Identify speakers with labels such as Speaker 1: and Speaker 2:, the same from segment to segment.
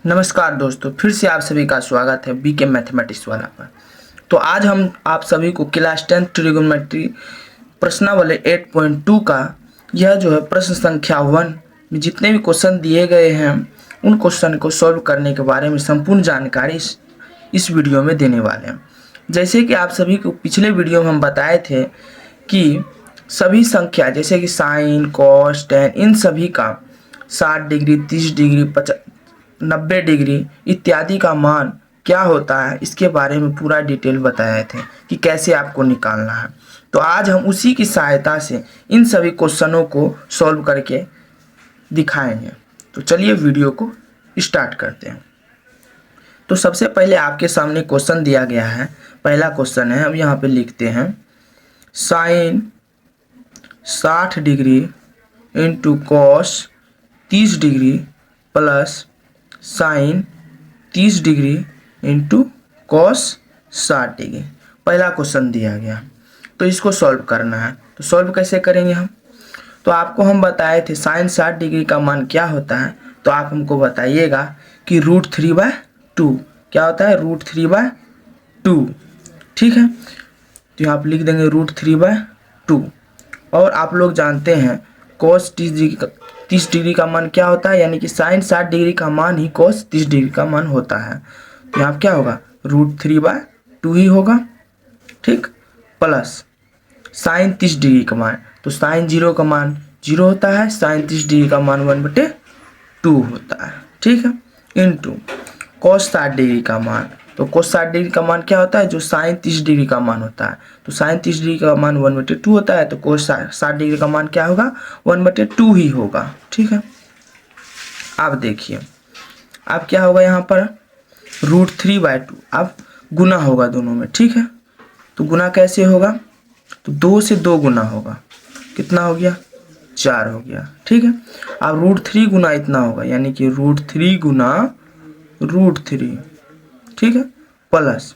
Speaker 1: नमस्कार दोस्तों, फिर से आप सभी का स्वागत है बीके मैथमेटिक्स वाला पर। तो आज हम आप सभी को क्लास 10 ट्रिगोनोमेट्री प्रश्नावली 8.2 का यह जो है प्रश्न संख्या 1 में जितने भी क्वेश्चन दिए गए हैं उन क्वेश्चन को सॉल्व करने के बारे में संपूर्ण जानकारी इस वीडियो में देने वाले हैं। जैसे कि आप सभी को पिछले वीडियो में हम बताए थे कि सभी संख्या जैसे कि साइन, कॉस, टेन इन सभी का 60 डिग्री, 30 डिग्री, 90 डिग्री इत्यादि का मान क्या होता है, इसके बारे में पूरा डिटेल बताए थे कि कैसे आपको निकालना है। तो आज हम उसी की सहायता से इन सभी क्वेश्चनों को सॉल्व करके दिखाएंगे। तो चलिए वीडियो को स्टार्ट करते हैं। तो सबसे पहले आपके सामने क्वेश्चन दिया गया है। पहला क्वेश्चन है, हम यहाँ पे लिखते हैं sine 60 degree into cos 30 degree plus sine 30 degree into cos 60 degree. पहला क्वेश्चन दिया गया, तो इसको सॉल्व करना है। तो सॉल्व कैसे करेंगे हम? तो आपको हम बताए थे साइन 60 डिग्री का मान क्या होता है। तो आप हमको बताइएगा कि √3/2 क्या होता है। √3/2, ठीक है। तो यहाँ आप लिख देंगे √3/2। और आप लोग जानते हैं कॉस 30 डिग्री का मान क्या होता है, यानी कि साइन 60 डिग्री का मान ही कॉस 30 डिग्री का मान होता है। तो यहाँ क्या होगा, √3/2 ही होगा, ठीक। प्लस साइन 30 डिग्री का मान, तो साइन 0 का मान 0 होता है, साइन 30 डिग्री का मान 1/2 होता है, ठीक है। इंटू कॉस 60 डिग्री का मान, तो cos 60 डिग्री का मान क्या होता है, जो साइन 30 डिग्री का मान होता है। तो साइन 30 डिग्री का मान 1/2 होता है, तो cos 60 डिग्री का मान क्या होगा, 1/2 ही होगा, ठीक है। आप देखिए अब क्या होगा, यहाँ पर √3/2 अब गुना होगा दोनों में, ठीक है। तो गुना कैसे होगा, तो 2 से 2 गुना होगा, कितना हो गया, 4 हो गया, ठीक है। अब √3 गुना इतना होगा, यानी कि √3 गुना √3, ठीक है। प्लस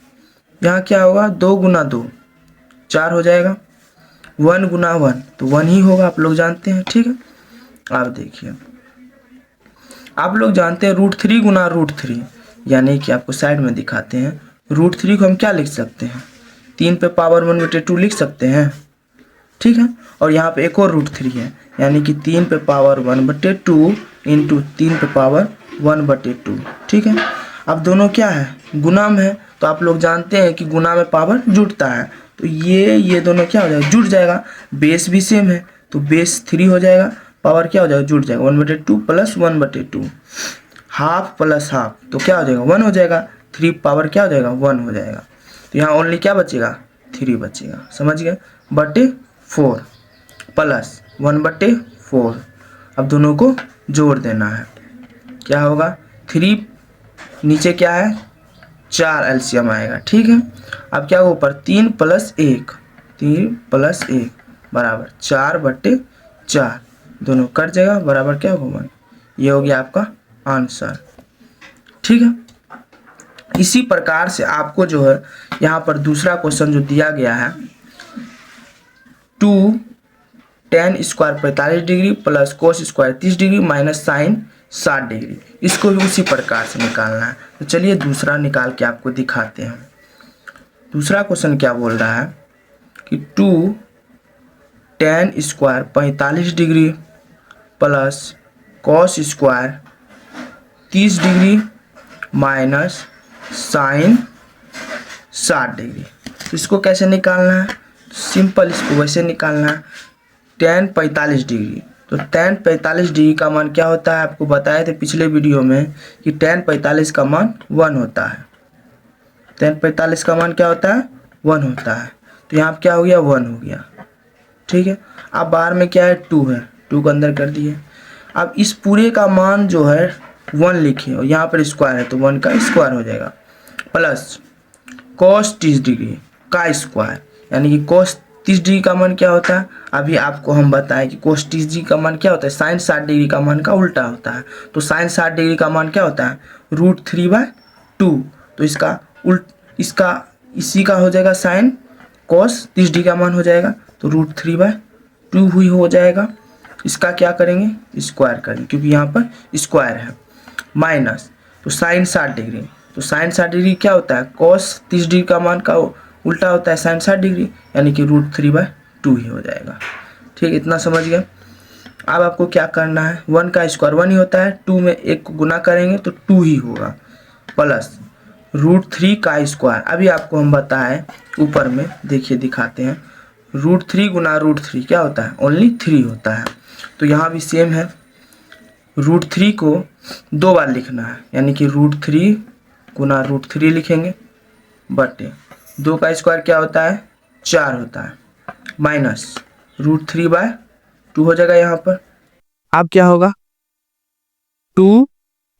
Speaker 1: यहाँ क्या होगा, 2 गुना 2 4 हो जाएगा, 1 गुना 1 तो 1 ही होगा, आप लोग जानते हैं, ठीक है। आप देखिए आप लोग जानते हैं √3 गुना √3, यानी कि आपको साइड में दिखाते हैं। √3 को हम क्या लिख सकते हैं, 3 पे पावर 1/2 लिख सकते हैं, ठीक है। और यहाँ पे एक और √3 है, यानी कि 3 पे पावर 1/2 इंटू 3 पे पावर 1/2, ठीक है। अब दोनों क्या है, गुना में है, तो आप लोग जानते हैं कि गुना में पावर जुड़ता है। तो ये दोनों क्या हो जाएगा, जुड़ जाएगा। बेस भी सेम है, तो बेस 3 हो जाएगा, पावर क्या हो जाएगा, जुड़ जाएगा, 1/2 प्लस 1/2, हाफ प्लस हाफ, तो क्या हो जाएगा, 1 हो जाएगा। 3 पावर क्या हो जाएगा, 1 हो जाएगा। तो यहाँ ओनली क्या बचेगा, 3 बचेगा, समझ गए, /4 प्लस 1/4। अब दोनों को जोड़ देना है, क्या होगा, 3 नीचे क्या है, 4 एलसीएम आएगा, ठीक है। अब क्या होगा, ऊपर 3 + 1 बराबर 4/4, दोनों कट जाएगा, बराबर क्या होगा, 1। ये हो गया आपका आंसर, ठीक है। इसी प्रकार से आपको जो है यहाँ पर दूसरा क्वेश्चन जो दिया गया है, 2 tan square 45 degree plus cos square 30 degree minus sine 60 degree, इसको भी उसी प्रकार से निकालना है। तो चलिए दूसरा निकाल के आपको दिखाते हैं। दूसरा क्वेश्चन क्या बोल रहा है कि 2 tan square 45 degree plus cos square 30 degree minus sine 60 degree. तो इसको कैसे निकालना है, सिंपल इसको वैसे निकालना है। tan 45 डिग्री, तो tan 45 डिग्री का मान क्या होता है, आपको बताए थे पिछले वीडियो में कि tan 45 का मान 1 होता है। tan 45 का मान क्या होता है, 1 होता है। तो यहाँ क्या हो गया, 1 हो गया, ठीक है। अब बाहर में क्या है, 2 है, 2 को अंदर कर दिए। अब इस पूरे का मान जो है 1 लिखिए, और यहाँ पर स्क्वायर है तो 1 का स्क्वायर हो जाएगा, प्लस cos 30 डिग्री का स्क्वायर, यानी कि cos 30 डिग्री का मान क्या होता है, अभी आपको हम बताएं कि cos 30 डिग्री का मान क्या होता है, साइन 60 डिग्री का मान का उल्टा होता है। तो साइन 60 डिग्री का मान क्या होता है, √3/2, तो इसका इसी का हो जाएगा, साइन cos 30 डिग्री का मान हो जाएगा, तो √3/2 ही हो जाएगा। इसका क्या करेंगे, स्क्वायर करेंगे, क्योंकि यहाँ पर स्क्वायर है, माइनस तो साइन 60 डिग्री, तो साइन 60 डिग्री क्या होता है, कॉस 30 डिग्री का मान का उल्टा होता है साइन 60 डिग्री, यानी कि √3/2 ही हो जाएगा। ठीक, इतना समझ गए। अब आपको क्या करना है, 1 का स्क्वायर 1 ही होता है, 2 में 1 को गुना करेंगे तो 2 ही होगा, प्लस √3 का स्क्वायर। अभी आपको हम बताएं ऊपर में, देखिए दिखाते हैं, √3 गुना √3 क्या होता है, ओनली 3 होता है। तो यहाँ भी सेम है, √3 को 2 बार लिखना है, यानी कि √3 गुना √3 लिखेंगे, बटे 2 का स्क्वायर क्या होता है, 4 होता है, माइनस √3/2 हो जाएगा यहाँ पर।
Speaker 2: अब क्या होगा, 2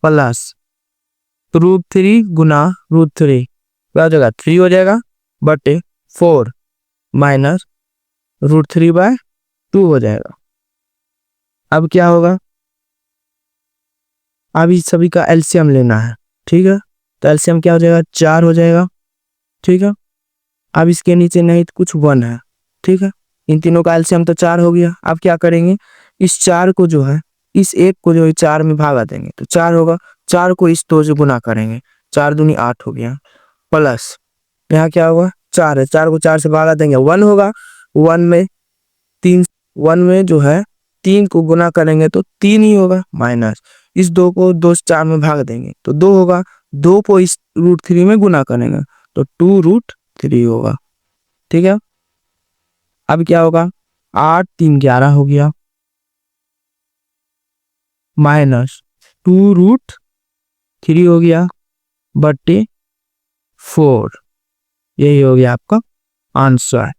Speaker 2: प्लस √3 गुना √3 क्या हो जाएगा, 3 हो जाएगा, बटे 4 माइनस √3/2 हो जाएगा। अब क्या होगा, अब इस सभी का एलसीएम लेना है। ठीक है, तो एलसीएम क्या हो जाएगा, 4 हो जाएगा। ठीक है, अब इसके नीचे नहीं तो कुछ 1 है। ठीक है, इन तीनों का एलसीएम तो 4 हो गया। अब क्या करेंगे, इस 4 को जो है, इस 1 को जो है 4 में भागा देंगे तो 4 होगा, 4 को इस 2 से गुना करेंगे, 4 दूनी 8 हो गया, प्लस यहाँ क्या होगा, 4 है, 4 को 4 से भागा देंगे 1 होगा, 1 में 3, 1 में जो है 3 को गुना करेंगे तो 3 ही होगा, माइनस इस 2 को 2 से 4 में भाग देंगे तो 2 होगा, 2 को इस √3 में गुना करेंगे तो 2√3 होगा। ठीक है, अब क्या होगा, 8 3 11 हो गया, माइनस 2√3 हो गया, बटे 4, यही हो गया आपका आंसर।